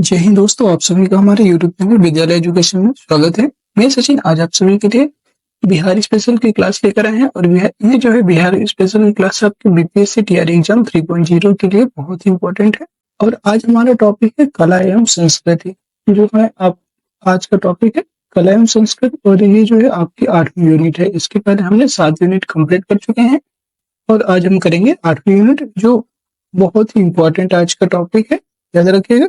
जय हिंद दोस्तों, आप सभी का हमारे YouTube चैनल विद्यालय एजुकेशन में स्वागत है। मैं सचिन आज आप सभी के लिए बिहार स्पेशल की क्लास लेकर आए हैं और ये जो है बिहार स्पेशल की क्लास आपके बीपीएससी टीआरई एग्जाम 3.0 के लिए बहुत ही इंपॉर्टेंट है। और आज हमारा टॉपिक है कला एवं संस्कृति। जो है आप आज का टॉपिक है कला एवं संस्कृति और ये जो है आपकी 8वीं यूनिट है। इसके पहले हमने 7 यूनिट कंप्लीट कर चुके हैं और आज हम करेंगे 8वीं यूनिट, जो बहुत ही इंपॉर्टेंट आज का टॉपिक है। याद रखिएगा,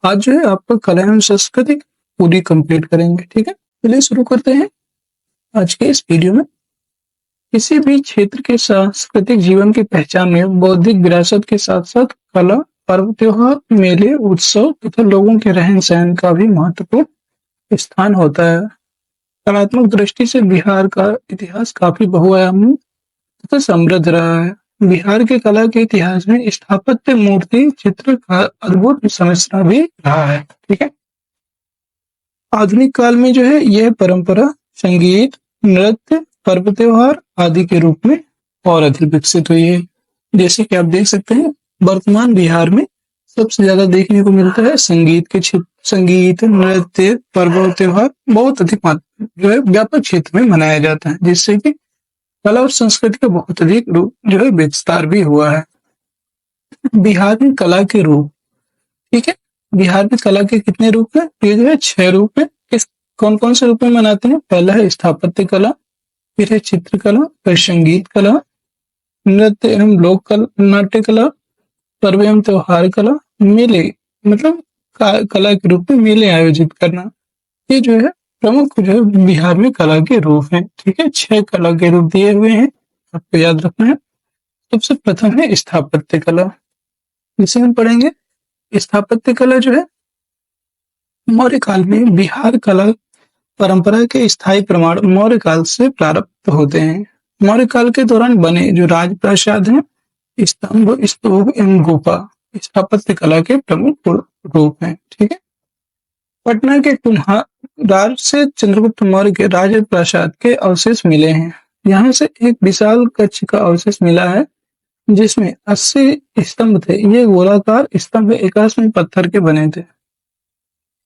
आज जो है आपका कला एवं संस्कृति पूरी कंप्लीट करेंगे। ठीक है, चलिए शुरू करते हैं आज के इस वीडियो में। किसी भी क्षेत्र के सांस्कृतिक जीवन की पहचान में बौद्धिक विरासत के साथ साथ कला, पर्व, त्योहार, मेले, उत्सव तथा लोगों के रहन सहन का भी महत्वपूर्ण स्थान होता है। कलात्मक दृष्टि से बिहार का इतिहास काफी बहुआयामी तथा समृद्ध रहा है। बिहार के कला के इतिहास में स्थापत्य, मूर्ति, चित्र का अद्भुत संरचना भी रहा है। ठीक है, आधुनिक काल में जो है यह परंपरा संगीत, नृत्य, पर्व त्योहार आदि के रूप में और अधिक विकसित हुई है। जैसे कि आप देख सकते हैं, वर्तमान बिहार में सबसे ज्यादा देखने को मिलता है संगीत के क्षेत्र, संगीत, नृत्य, पर्व त्योहार बहुत अधिक जो है व्यापक क्षेत्र में मनाया जाता है, जिससे कि कला और संस्कृति का बहुत अधिक रूप जो है विस्तार भी हुआ है। बिहार में कला के रूप, ठीक है, बिहार में कला के कितने रूप है? ये जो है 6 रूप है। किस कौन कौन से रूप में मनाते हैं? पहला है स्थापत्य कला, फिर है चित्रकला, फिर संगीत कला, नृत्य एवं लोक कला, नाट्य कला, पर्व एवं त्योहार कला, मेले मतलब कला के रूप में मेले आयोजित करना। ये जो है प्रमुख जो है बिहार में कला के रूप हैं। ठीक है, 6 कला के रूप दिए हुए हैं, आपको याद रखना है। सबसे प्रथम है स्थापत्य कला, जिसे हम पढ़ेंगे। स्थापत्य कला जो है मौर्य काल में बिहार कला परंपरा के स्थायी प्रमाण मौर्य काल से प्रारंभ होते हैं। मौर्य काल के दौरान बने जो राजप्रासाद हैं, स्तंभ, स्तूप एवं गुफा स्थापत्य कला के प्रमुख रूप हैं। ठीक है, पटना के कुम्हार से चंद्रगुप्त मौर्य के राजप्रासाद के अवशेष मिले हैं। यहाँ से एक विशाल कक्ष का अवशेष मिला है जिसमें 80 स्तंभ थे। ये गोलाकार स्तंभ एकाश में पत्थर के बने थे।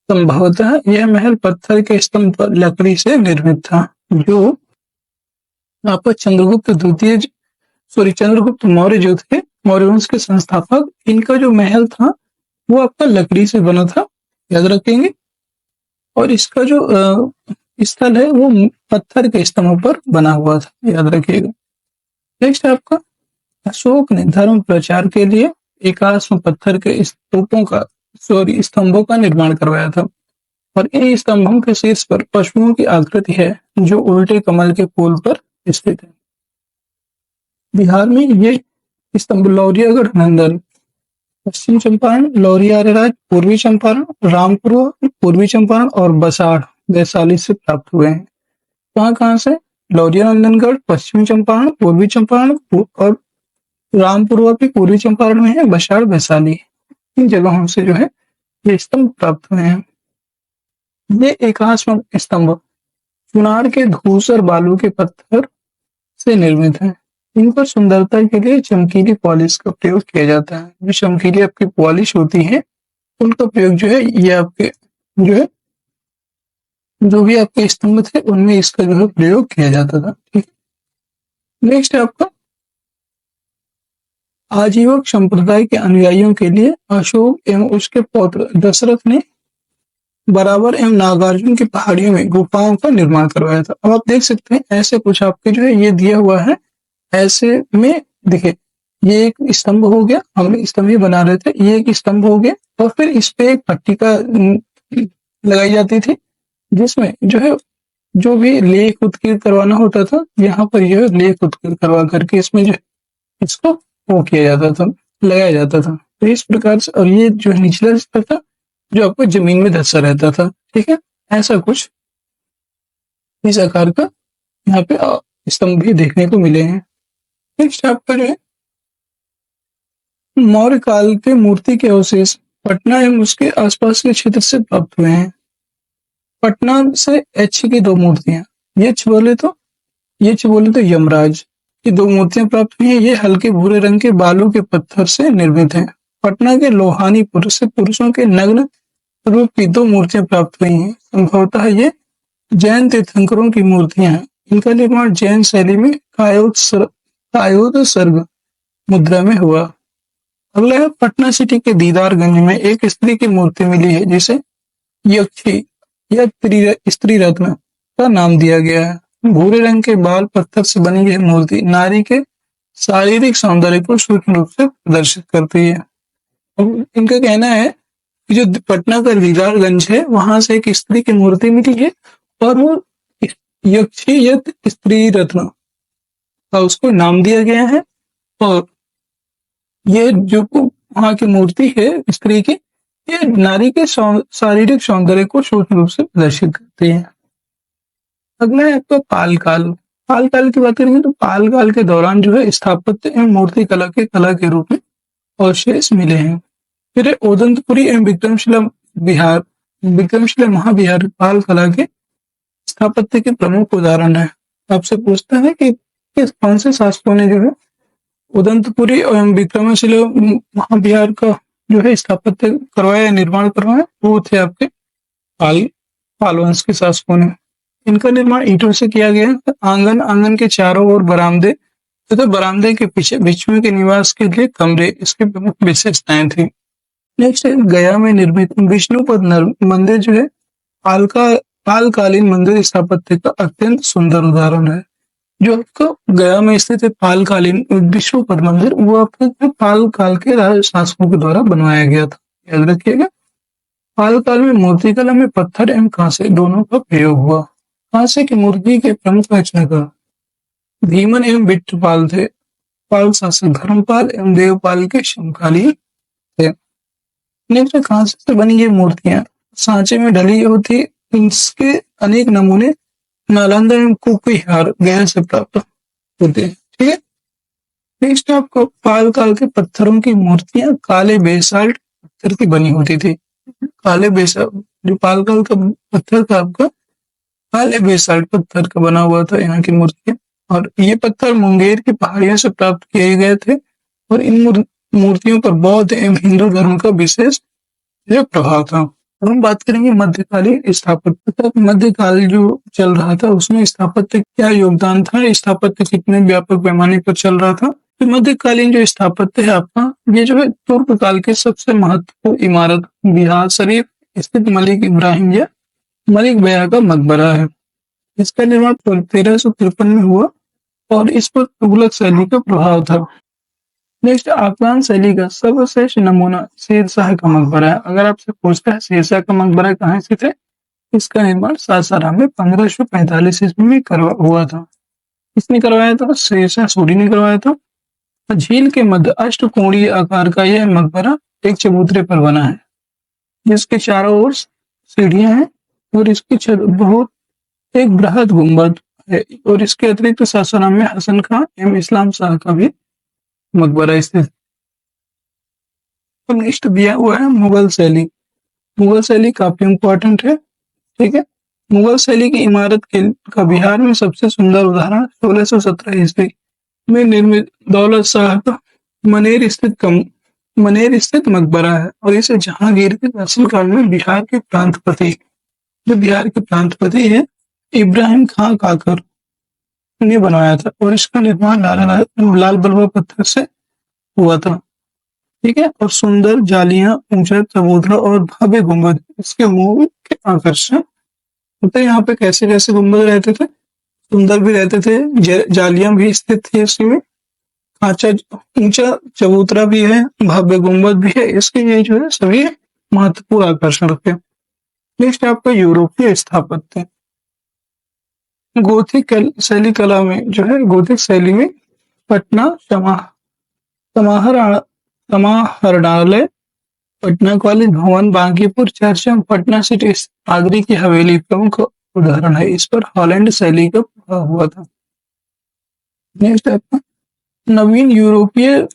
संभवतः यह महल पत्थर के स्तंभ पर लकड़ी से निर्मित था, जो आपका चंद्रगुप्त मौर्य जो थे, मौर्य वंश के संस्थापक, इनका जो महल था वो आपका लकड़ी से बना था, याद रखेंगे। और इसका जो स्थल है वो पत्थर के स्तंभ पर बना हुआ था, याद रखिएगा। नेक्स्ट आपका अशोक ने धर्म प्रचार के लिए एकाश में पत्थर के स्तंभों का निर्माण करवाया था। और इन स्तंभों के शीर्ष पर पशुओं की आकृति है जो उल्टे कमल के फूल पर स्थित है। बिहार में ये स्तंभ लौरियागढ़ नंदन, पश्चिम चंपारण, लौरिया आर्यराज पूर्वी चंपारण, रामपुर पूर्वी चंपारण और बसाड़ वैशाली से प्राप्त हुए हैं। कहाँ से? लौरिया नंदनगढ़ पश्चिमी चंपारण, पूर्वी चंपारण और रामपुरवा भी पूर्वी चंपारण में है, बसाड़ वैशाली, इन जगहों से जो है ये स्तंभ प्राप्त हुए हैं। ये एकाश्म स्तंभ चुनार के धूसर बालू के पत्थर से निर्मित है। इन पर सुंदरता के लिए चमकीली पॉलिश का प्रयोग किया जाता है। जो चमकीली आपकी पॉलिश होती है उनका प्रयोग जो है ये आपके जो है जो भी आपके स्तंभ थे उनमें इसका जो है प्रयोग किया जाता था। ठीक, नेक्स्ट है आपका आजीवक संप्रदाय के अनुयायियों के लिए अशोक एवं उसके पौत्र दशरथ ने बराबर एवं नागार्जुन की पहाड़ियों में गुफाओं का निर्माण करवाया था। अब आप देख सकते हैं ऐसे कुछ आपके जो है ये दिया हुआ है। ऐसे में देखिए, ये एक स्तंभ हो गया, हम स्तंभ ही बना रहे थे, ये एक स्तंभ हो गया और फिर इस पे एक पट्टिका लगाई जाती थी जिसमें जो है जो भी लेख उत्कीर्ण करवाना होता था, यहाँ पर यह लेख उत्कीर्ण करवा करके इसमें जो इसको वो किया जाता था, लगाया जाता था। तो इस प्रकार से, और ये जो निचला स्तर था जो आपको जमीन में धंसा रहता था। ठीक है, ऐसा कुछ इस आकार का यहाँ पे स्तंभ भी देखने को मिले हैं। नेक्स्ट आपका जो है मौर्य काल के मूर्ति के अवशेष पटना एवं उसके आसपास के क्षेत्र से प्राप्त हुए हैं। पटना से एच की 2 मूर्तियां, यच बोले तो यमराज की 2 मूर्तियां प्राप्त हुई हैं। ये हल्के भूरे रंग के बालू के पत्थर से निर्मित हैं। पटना के लोहानीपुर से पुरुषों के नग्न रूप की 2 मूर्तियां प्राप्त हुई हैं। संभवतः ये जैन तीर्थंकरों की मूर्तियां हैं। इनका निर्माण जैन शैली में कायोद सर्ग मुद्रा में हुआ। अगला है पटना सिटी के दीदारगंज में एक स्त्री की मूर्ति मिली है जिसे यक्षी या स्त्री रत्न का नाम दिया गया है। भूरे रंग के बाल पत्थर से बनी यह मूर्ति नारी के शारीरिक सौंदर्य को सूक्ष्म रूप से प्रदर्शित करती है। अब इनका कहना है कि जो पटना का दीदारगंज है वहां से एक स्त्री की मूर्ति मिली है और वो यक्षी या स्त्री रत्न का उसको नाम दिया गया है। और ये जो वहां की मूर्ति है स्त्री की, ये नारी के शारीरिक सौंदर्य को सूक्ष्म रूप से प्रदर्शित करती है। अगला है आपका पाल काल। पाल काल की बात करेंगे तो पाल काल के दौरान जो है स्थापत्य एवं मूर्ति कला के रूप में अवशेष मिले हैं। फिर ओदंतपुरी एवं विक्रमशिला महाविहार पाल कला के स्थापत्य के प्रमुख उदाहरण है। आपसे पूछता है कि कौन से शासकों ने जो है उदंतपुरी एवं विक्रमशिला महाविहार का जो है स्थापत्य करवाया, निर्माण करवाया, वो थे आपके पाल वंश के शासकों ने। इनका निर्माण ईंटों से किया गया। आंगन के चारों ओर बरामदे तथा बरामदे के पीछे भिक्षुओं के निवास के लिए कमरे इसकी प्रमुख विशेषताएं थी। नेक्स्ट है गया में निर्मित विष्णुपद मंदिर जो है पालकालीन मंदिर स्थापत्य का अत्यंत सुंदर उदाहरण है। जो आपका गया में स्थित है पालकालीन विष्णुपद मंदिर, वो आपका पाल काल के शासकों के द्वारा बनवाया गया था, याद रखिएगा। पाल काल में मूर्तिकला में पत्थर एवं कांसे दोनों का प्रयोग हुआ। कांसे की मूर्ति के प्रमुख रचनाकार भीमन एवं बिट्टपाल थे। पाल शासक धर्मपाल एवं देवपाल के समकालीन थे। नेक्स्ट कांसे से बनी ये मूर्तियां सांचे में ढली होती, इसके अनेक नमूने नालंदा एवं कुकविहार गया से प्राप्त होते हैं। ठीक है। नेक्स्ट आपको पाल काल के पत्थरों की मूर्तियां काले बेसाल्ट पत्थर की बनी होती थी। काले बेसाल्ट जो पाल काल का पत्थर था आपका काले बेसाल्ट पत्थर का बना हुआ था यहाँ की मूर्तियां। और ये पत्थर मुंगेर की पहाड़ियों से प्राप्त किए गए थे और इन मूर्तियों पर बौद्ध एवं हिंदू धर्म का विशेष जो प्रभाव था। अब हम बात करेंगे मध्यकालीन स्थापत्य। मध्यकाल जो चल रहा था उसमें स्थापत्य क्या योगदान था, स्थापत्य कितने व्यापक पैमाने पर चल रहा था। तो मध्यकालीन जो स्थापत्य है आपका, ये जो है तुर्क काल के सबसे महत्वपूर्ण इमारत बिहार शरीफ स्थित मलिक इब्राहिम या मलिक बया का मकबरा है। इसका निर्माण 1353 में हुआ और इस पर तुगलक शैली का प्रभाव था। नेक्स्ट अफगान शैली का सर्वश्रेष्ठ नमूना शेरशाह का मकबरा है। अगर आपसे पूछता है शेरशाह का मकबरा कहाँ स्थित है, इसका निर्माण सासाराम में 1545 ईस्वी में हुआ था। किसने करवाया था? शेरशाह सूरी ने करवाया था। झील के मध्य अष्टकोणीय आकार का यह मकबरा एक चबूतरे पर बना है जिसके चारों ओर सीढ़ियां हैं और इसकी छत बहुत एक बृहद गुंबद है। और इसके अतिरिक्त सासाराम में हसन खान एवं इस्लाम शाह का भी मकबरा स्थित। नेक्स्ट दिया हुआ है मुगल शैली। मुगल शैली काफी इंपॉर्टेंट है। ठीक है। मुगल शैली की इमारत का बिहार में सबसे सुंदर उदाहरण 1617 ईस्वी में निर्मित दौलत शाह का मनेर स्थित मकबरा है और इसे जहांगीर के शासनकाल में बिहार के प्रांतपति है इब्राहिम खां काकर ने बनवाया था और इसका निर्माण लाल बलुआ पत्थर से हुआ था। ठीक है। और सुंदर जालियां, ऊंचा चबूतरा और भव्य गुंबद इसके मुंह के आकर्षण होते। यहाँ पे कैसे कैसे गुंबद रहते थे, सुंदर भी रहते थे, जालियां भी स्थित थी इसमें, ऊंचा चबूतरा भी है, भव्य गुंबद भी है। इसके ये जो है सभी महत्वपूर्ण आकर्षण थे। नेक्स्ट आपका यूरोपीय स्थापत्य। गोथिक शैली कला में जो है गोथिक शैली में पटना समाहरणालय, पटना कॉलेज भवन, बांकीपुर चर्च, पटना सिटी आगरे की हवेली प्रमुख उदाहरण है। इस पर हॉलैंड शैली का प्रभाव हुआ था। नेक्स्ट आपका नवीन यूरोपीय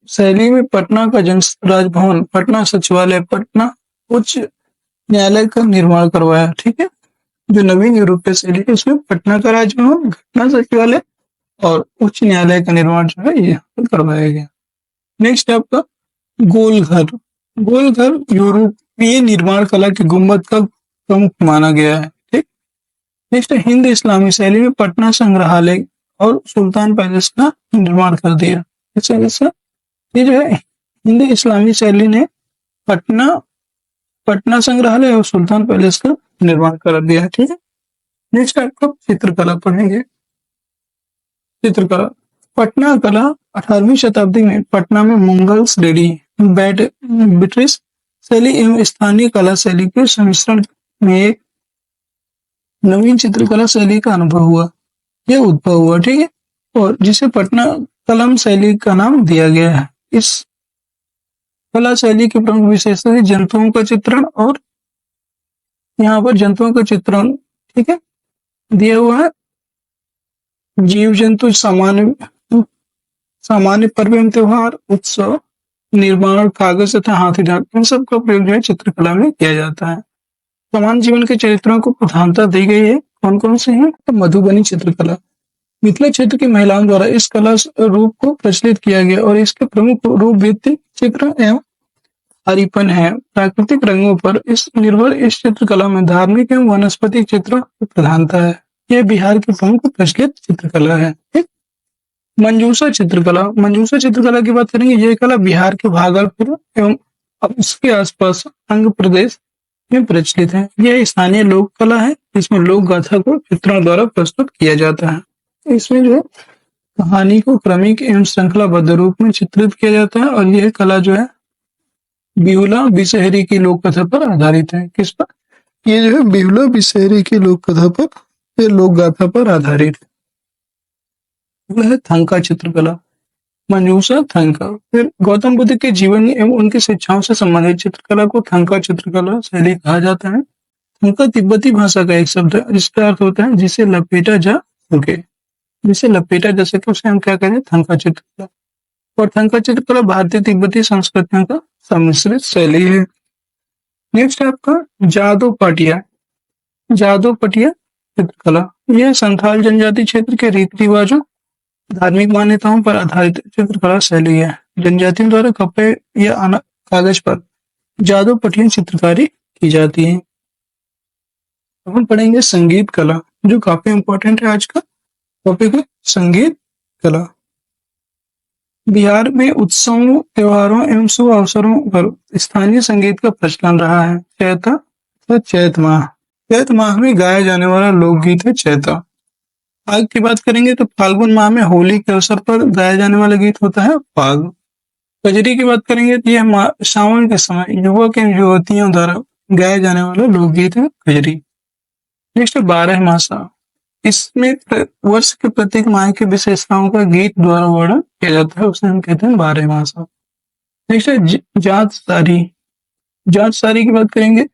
शैली में पटना का राजभवन, पटना सचिवालय, पटना उच्च न्यायालय का निर्माण करवाया। ठीक है। जो नवीन यूरोपीय शैली है उसमें पटना का राजभवन, पटना सचिवालय और उच्च न्यायालय का निर्माण जो है ये करवाया गया। नेक्स्ट आपका गोलघर। गोलघर ये निर्माण कला के गुम्बद का प्रमुख माना गया है। ठीक। नेक्स्ट, हिंद इस्लामी शैली में पटना संग्रहालय और सुल्तान पैलेस का निर्माण कर दिया। इस वजह से ये जो है हिंद इस्लामी शैली ने पटना पटना संग्रहालय और सुल्तान पैलेस का निर्माण कर दिया है। ठीक है। नेक्स्ट आपको चित्रकला पढ़ेंगे। चित्रकला, पटना कला 18वीं शताब्दी में पटना में मुगल्स लेडी ब्रिटिश शैली एवं स्थानीय कला शैली के सम्मिश्रण में एक नवीन चित्रकला शैली का अनुभव हुआ, यह उद्भव हुआ। ठीक है। और जिसे पटना कलम शैली का नाम दिया गया है। इस कला शैली की प्रमुख विशेषता है जंतुओं का चित्रण, और यहाँ पर जंतुओं का चित्रण, ठीक है, दिया हुआ है। जीव जंतु, सामान्य पर्व एवं त्योहार, उत्सव, निर्माण, कागज तथा हाथी दांत, इन सब का प्रयोग जो है चित्रकला में किया जाता है। सामान्य जीवन के चरित्रों को प्रधानता दी गई है। कौन कौन से हैं? तो मधुबनी चित्रकला, मिथिला क्षेत्र की महिलाओं द्वारा इस कला रूप को प्रचलित किया गया और इसके प्रमुख रूप भित्ति चित्र एवं हरिपन है। प्राकृतिक रंगों पर इस निर्भर इस चित्रकला में धार्मिक एवं वनस्पतिक चित्रों की प्रधानता है। यह बिहार की प्रमुख प्रचलित चित्रकला है। मंजूषा चित्रकला, मंजूषा चित्रकला की बात करेंगे। यह कला बिहार के भागलपुर एवं उसके आसपास अंग प्रदेश में प्रचलित है। यह स्थानीय लोक कला है, इसमें लोक गाथा को चित्रों द्वारा प्रस्तुत किया जाता है। इसमें जो है कहानी को क्रमिक एवं श्रृंखलाबद्ध रूप में चित्रित किया जाता है, और यह कला जो है बिहुला बिशहरी की लोक कथा पर आधारित है। किस पर? ये जो है बिहुला बिशहरी की लोक कथा पर, ये लोक गाथा पर आधारित है। वह थंका चित्रकला, मंजूषा, थंका। फिर गौतम बुद्ध के जीवन एवं उनकी शिक्षाओं से संबंधित चित्रकला को थंका चित्रकला शैली कहा जाता है। थंका तिब्बती भाषा का एक शब्द है जिसका अर्थ होता है जिसे लपेटा जा सके, जिसे लपेटा जा सके उसे हम क्या कहें? थंका चित्रकला। और थंका चित्रकला भारतीय तिब्बती संस्कृतियों का सम्मिश्रित शैली है। नेक्स्ट है आपका जादू पटिया, जादू पटिया चित्रकला। यह संथाल जनजाति क्षेत्र के रीति रिवाजों, धार्मिक मान्यताओं पर आधारित चित्रकला शैली है। जनजातियों द्वारा कपड़े या कागज पर जादू पटिया चित्रकारी की जाती है। अब हम पढ़ेंगे संगीत कला, जो काफी इंपॉर्टेंट है आज का टॉपिक है, संगीत कला। बिहार में उत्सवों, त्योहारों एवं शुभ अवसरों पर स्थानीय संगीत का प्रचलन रहा है। चैता तो चैत माह, चैत माह में गाया जाने वाला लोकगीत है चैता। फाग की बात करेंगे तो फाल्गुन माह में होली के अवसर पर गाया जाने वाला गीत होता है फाग। कजरी की बात करेंगे तो यह सावन के समय युवक एवं युवतियों द्वारा गाया जाने वाला लोकगीत है कजरी। नेक्स्ट 12 मासा, इसमें वर्ष के प्रत्येक माह की विशेषताओं का गीत द्वारा वर्णन किया जाता है, उसे हम कहते हैं 12 मासा। नेक्स्ट है जात सारी, जात सारी की बात करेंगे,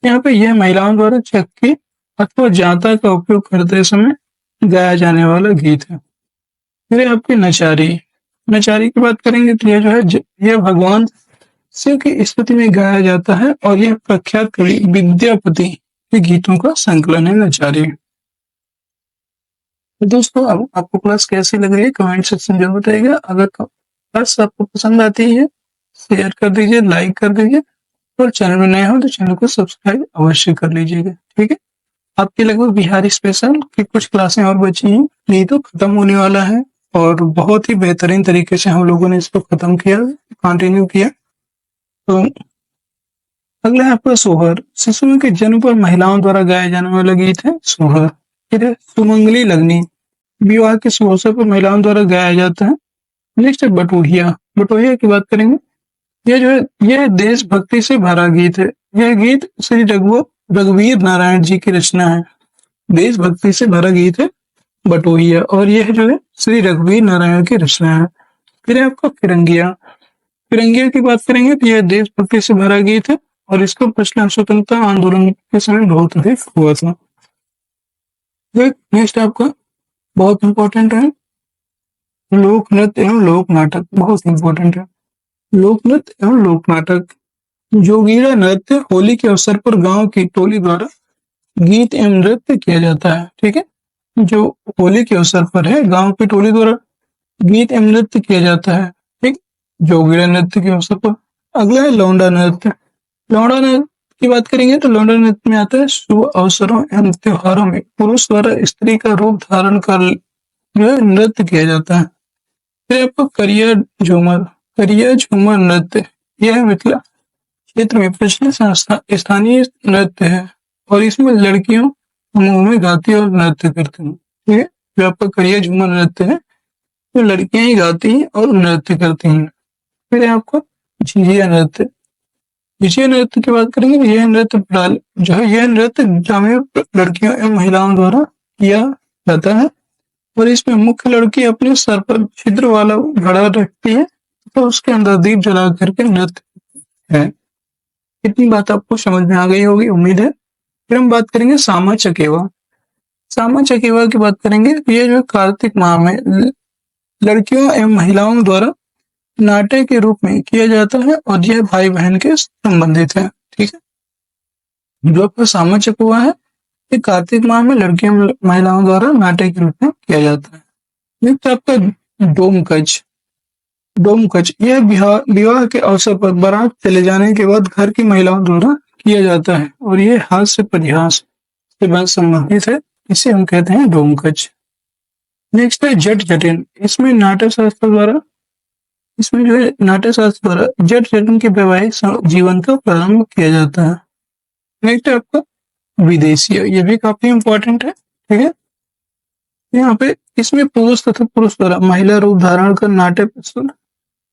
यहाँ पे यह महिलाओं द्वारा चक्की अथवा जाता का उपयोग करते समय गाया जाने वाला गीत है। फिर आपकी नचारी, नचारी की बात करेंगे तो यह जो है यह भगवान शिव की स्तुति में गाया जाता है, और यह प्रख्यात कवि विद्यापति के गीतों का संकलन है नचारी। तो दोस्तों अब आपको क्लास कैसी लग रही है कमेंट सेक्शन जरूर बताइएगा। अगर क्लास आपको पसंद आती है शेयर कर दीजिए, लाइक कर दीजिए, और चैनल में नए हो तो चैनल को सब्सक्राइब अवश्य कर लीजिएगा। ठीक है। आपके लगभग बिहार स्पेशल की कुछ क्लासें और बची हैं, नहीं तो खत्म होने वाला है, और बहुत ही बेहतरीन तरीके से हम लोगों ने इसको खत्म किया, कंटिन्यू किया। तो अगला है आपका सोहर, शिशुओं के जन्म पर महिलाओं द्वारा गाया जाने वाला गीत है सोहर। फिर है सुमंगली लगनी, विवाह के शुभ अवसर पर महिलाओं द्वारा गाया जाता है। नेक्स्ट है बटोहिया, बटोहिया की बात करेंगे, यह जो है यह देशभक्ति से भरा गीत है। यह गीत श्री रघुवीर नारायण जी की रचना है। देशभक्ति से भरा गीत है बटोहिया, और यह जो है श्री रघुवीर नारायण की रचना है। फिर है आपका फिरंगिया, फिरंगिया की बात करेंगे तो यह देशभक्ति से भरा गीत है, और इसका प्रचलन स्वतंत्रता आंदोलन के समय बहुत अधिक हुआ था। नेक्स्ट आपका बहुत इंपॉर्टेंट है लोक नृत्य एवं लोक नाटक, बहुत इंपॉर्टेंट है लोक नृत्य एवं लोक नाटक। जोगीड़ा नृत्य होली के अवसर पर गांव की टोली द्वारा गीत एवं नृत्य किया जाता है। ठीक है। जो होली के अवसर पर है गांव की टोली द्वारा गीत एवं नृत्य किया जाता है। ठीक, जोगीड़ा नृत्य के अवसर पर। अगला है लौंडा नृत्य। लौंडा नृत्य की बात करेंगे तो लौंडा नृत्य में आता है शुभ अवसरों एवं त्योहारों में पुरुष द्वारा स्त्री का रूप धारण कर जो है नृत्य किया जाता है। फिर आपको करिया झूमर नृत्य, यह मिथिला क्षेत्र में प्रचलित स्थानीय नृत्य है और इसमें लड़कियों समूह में गाती और नृत्य करती हैं। ठीक है, जो आपका करिया झूमर नृत्य है तो लड़कियां ही गाती हैं और नृत्य करती हैं। फिर है आपको झिझिया नृत्य। झिझिया नृत्य की बात करेंगे तो यह नृत्य ग्रामीण लड़कियों एवं महिलाओं द्वारा किया जाता है और इसमें मुख्य लड़की अपने सर पर छिद्र वाला घड़ा रखती है तो उसके अंदर दीप जला करके नृत्य है। इतनी बात आपको समझ में आ गई होगी उम्मीद है। फिर हम बात करेंगे सामा चकेवा। सामा चकेवा की बात करेंगे तो ये जो कार्तिक माह में लड़कियों एवं महिलाओं द्वारा नाट्य के रूप में किया जाता है और यह भाई बहन के संबंधित है। ठीक है, जो आपका सामा चकेवा है ये कार्तिक माह में लड़कियों महिलाओं द्वारा नाट्य के रूप में किया जाता है। नेक्स्ट आपका डोमकच यह विवाह के अवसर पर बारात चले जाने के बाद घर की महिलाओं द्वारा किया जाता है और ये हास्य परिहास से बहुत संबंधित है, इसे हम कहते हैं डोमकच। नेक्स्ट है जट जटिन। इसमें जो है नाट्य शास्त्र द्वारा जट जटिन के वैवाहिक जीवन का प्रारंभ किया जाता है। नेक्स्ट है आपका विदेशीय, ये भी काफी इंपॉर्टेंट है। ठीक है, यहाँ पे इसमें पुरुष तथा पुरुष द्वारा महिला रूप धारण कर नाट्य प्रस्तुत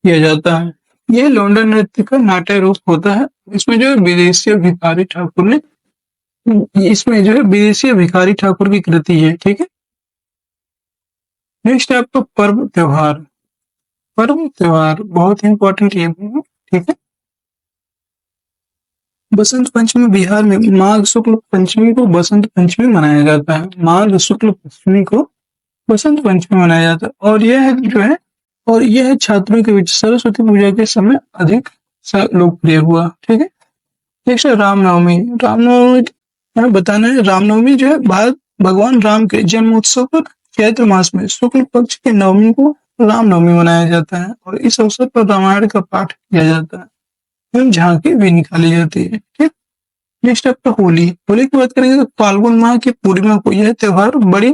किया जाता है। यह लौंडा नृत्य का नाट्य रूप होता है। इसमें जो है विदेशीय भिखारी ठाकुर की कृति है। ठीक है, नेक्स्ट है आपका पर्व त्योहार बहुत इंपॉर्टेंट ये भी है। ठीक है, बसंत पंचमी बिहार में माघ शुक्ल पंचमी को बसंत पंचमी मनाया जाता है। माघ शुक्ल पंचमी को बसंत पंचमी मनाया जाता है और यह छात्रों के बीच सरस्वती पूजा के समय अधिक लोकप्रिय हुआ। ठीक है, नेक्स्ट है रामनवमी। हमें बताना है रामनवमी जो है भगवान राम के जन्मोत्सव पर चैत्र मास में शुक्ल पक्ष के नवमी को रामनवमी मनाया जाता है और इस अवसर पर रामायण का पाठ किया जाता है एवं झांकी भी निकाली जाती है। ठीक, नेक्स्ट आपका होली की बात करेंगे तो फाल्गुन माह की पूर्णिमा को यह त्योहार बड़ी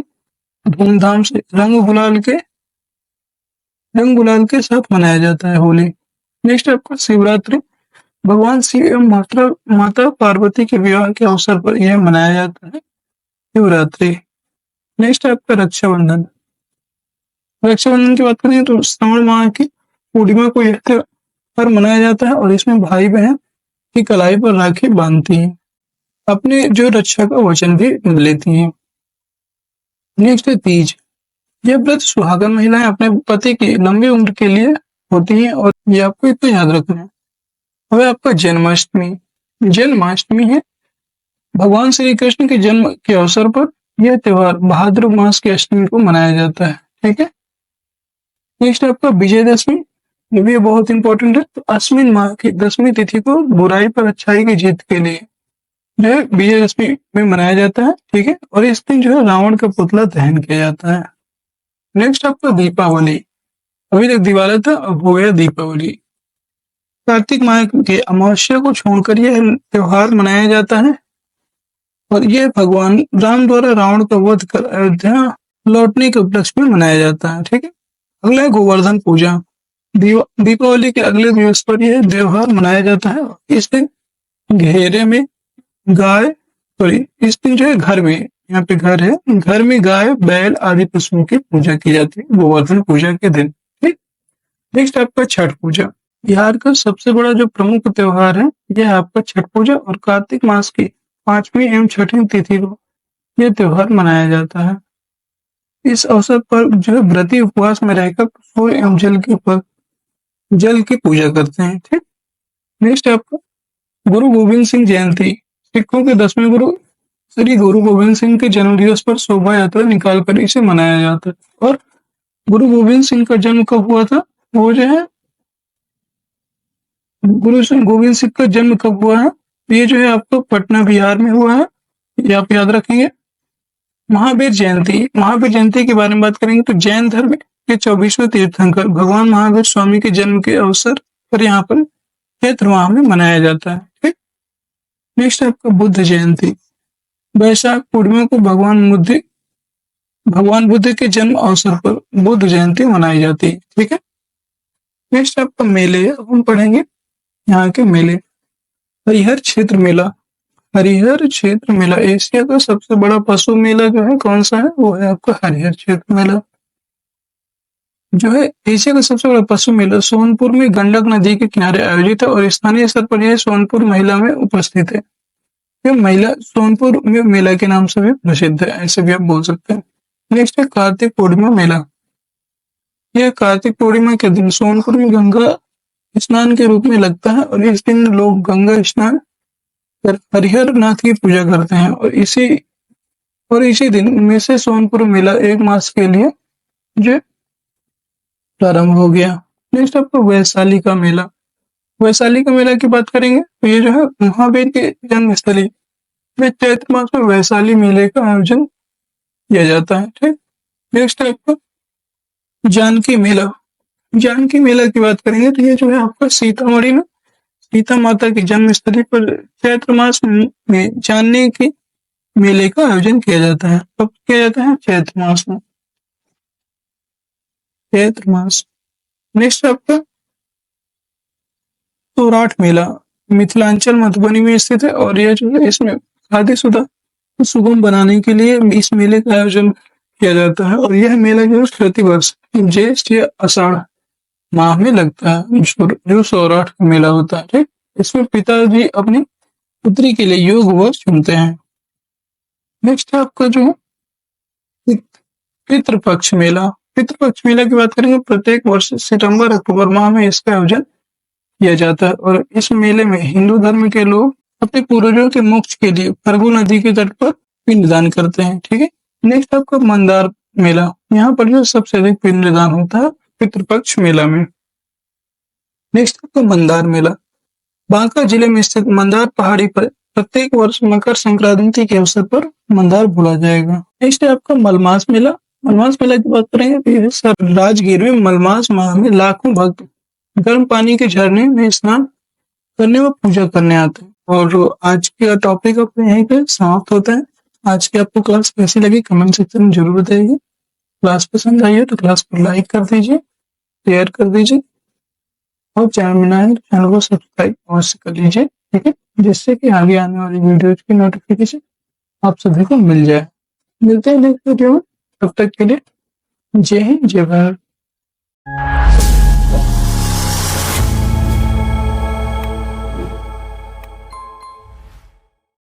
धूमधाम से रंग गुलाल के साथ मनाया जाता है होली। नेक्स्ट आपका शिवरात्रि। भगवान शिव एवं माता पार्वती के विवाह के अवसर पर यह मनाया जाता है शिवरात्रि। नेक्स्ट आपका रक्षाबंधन की बात करें तो श्रावण माह की पूर्णिमा को यह त्योहार मनाया जाता है और इसमें भाई बहन की कलाई पर राखी बांधती हैं, अपने जो रक्षा का वचन भी लेती हैं। नेक्स्ट है तीज। यह व्रत सुहागन महिलाएं अपने पति की लंबी उम्र के लिए होती हैं और ये आपको इतना याद रखना है। अब आपका जन्माष्टमी है। भगवान श्री कृष्ण के जन्म के अवसर पर यह त्योहार भाद्र मास की अष्टमी को मनाया जाता है। ठीक है, नेक्स्ट आपका विजयदशमी। ये भी बहुत इंपॉर्टेंट है। तो अश्विन माह की 10वीं तिथि को बुराई पर अच्छाई की जीत के लिए जो है विजयदशमी में मनाया जाता है। ठीक है, और इस दिन जो है रावण का पुतला दहन किया जाता है। नेक्स्ट आपका दीपावली। अभी तक दिवाली था, अब हो गया दीपावली। कार्तिक माह के अमावस्या को छोड़कर यह त्योहार मनाया जाता है और यह भगवान राम द्वारा रावण का वध कर अयोध्या लौटने के उपलक्ष्य में मनाया जाता है। ठीक है, अगला है गोवर्धन पूजा। दीपावली के अगले दिवस पर यह त्योहार मनाया जाता है। इस दिन इस दिन जो है घर में, यहाँ पे घर में गाय बैल आदि पशुओं की पूजा की जाती है गोवर्धन पूजा के दिन। ठीक, नेक्स्ट आपका छठ पूजा। बिहार का सबसे बड़ा जो प्रमुख त्योहार है यह आपका छठ पूजा और कार्तिक मास की 5वीं एवं 6वीं तिथि को यह त्योहार मनाया जाता है। इस अवसर पर जो है व्रती उपवास में रहकर सूर्य एवं जल की पूजा करते हैं। ठीक, नेक्स्ट आपका गुरु गोविंद सिंह जयंती। सिखों के 10वें गुरु श्री गुरु गोविंद सिंह के जन्म दिवस पर शोभा यात्रा निकालकर इसे मनाया जाता है। और गुरु गोविंद सिंह का जन्म कब हुआ था? वो जो है गुरु गोविंद सिंह का जन्म कब हुआ है? ये जो है आपको पटना बिहार में हुआ है, ये आप याद रखेंगे। महावीर जयंती के बारे में बात करेंगे तो जैन धर्म के 24वें तीर्थंकर भगवान महावीर स्वामी के जन्म के अवसर पर यहाँ पर चैत्र माह में मनाया जाता है। ठीक, नेक्स्ट है आपका बुद्ध जयंती। वैशाख पूर्णिमा को भगवान बुद्ध के जन्म अवसर पर बुद्ध जयंती मनाई जाती है। ठीक है। नेक्स्ट आपका मेले, अब हम पढ़ेंगे यहाँ के मेले। हरिहर क्षेत्र मेला। हरिहर क्षेत्र मेला एशिया का सबसे बड़ा पशु मेला जो है कौन सा है, वो है आपका हरिहर क्षेत्र मेला। जो है एशिया का सबसे बड़ा पशु मेला सोनपुर में गंडक नदी के किनारे आयोजित है और स्थानीय स्तर पर यह सोनपुर महिला में उपस्थित है। यह महिला सोनपुर में मेला के नाम से भी प्रसिद्ध है, ऐसे भी आप बोल सकते हैं। नेक्स्ट है कार्तिक पूर्णिमा मेला। यह कार्तिक पूर्णिमा के दिन सोनपुर में गंगा स्नान के रूप में लगता है और इस दिन लोग गंगा स्नान कर हरिहर नाथ की पूजा करते हैं और इसी दिन में से सोनपुर मेला 1 मास के लिए जो प्रारंभ हो गया। नेक्स्ट आपको वैशाली का मेला। वैशाली का मेला की बात करेंगे तो ये जो है महावीर के जन्म स्थली में चैत्र मास में वैशाली मेले का आयोजन किया जाता है। ठीक। नेक्स्ट है आपका जानकी मेला। जानकी मेला की बात करेंगे तो ये जो है आपका सीतामढ़ी में सीता माता की जन्म स्थली पर चैत्र मास में जानने के मेले का आयोजन किया जाता है। कब किया जाता है? चैत्र मास में, चैत्र मास। नेक्स्ट आपका सौराठ मेला मिथिलांचल मधुबनी में स्थित है और यह जो है इसमें शादीशुदा को सुगम बनाने के लिए इस मेले का आयोजन किया जाता है और यह मेला जो है प्रतिवर्ष ज्येष्ठ या आषाढ़ माह में लगता है, जो सौराठ का मेला होता है। ठीक। इसमें पिताजी अपनी पुत्री के लिए योग वर्ष चुनते हैं। नेक्स्ट है आपका जो है पितृपक्ष मेला। पितृपक्ष मेला की बात करेंगे प्रत्येक वर्ष सितंबर अक्टूबर माह में इसका आयोजन किया जाता है और इस मेले में हिंदू धर्म के लोग अपने पूर्वजों के मोक्ष के लिए फल्गु नदी के तट पर पिंडदान करते हैं। ठीक है। नेक्स्ट आपका मंदार मेला। यहाँ पर जो सबसे अधिक पिंडदान होता है पितृपक्ष मेला में। नेक्स्ट आपका मंदार मेला बांका जिले में स्थित मंदार पहाड़ी पर प्रत्येक वर्ष मकर संक्रांति के अवसर पर मंदार भुला जाएगा। नेक्स्ट है आपका मलमास मेला। मलमास मेला की बात करेंगे तो यह राजगीर में मलमास माह में लाखों भक्त गर्म पानी के झरने में स्नान करने व पूजा करने आते हैं। और आज का टॉपिक अपने यहीं पे समाप्त होता है। आज की आपको क्लास कैसी लगी कमेंट सेक्शन में जरूर बताइए। क्लास पसंद आई है तो क्लास को लाइक कर दीजिए, शेयर कर दीजिए और चैनल में नए हैं तो चैनल को सब्सक्राइब अवश्य कर लीजिए। ठीक है, जिससे कि आगे आने वाली वीडियोज की नोटिफिकेशन आप सभी को मिल जाए। मिलते हैं नेक्स्ट वीडियो में, तब तक के लिए जय हिंद जय भारत।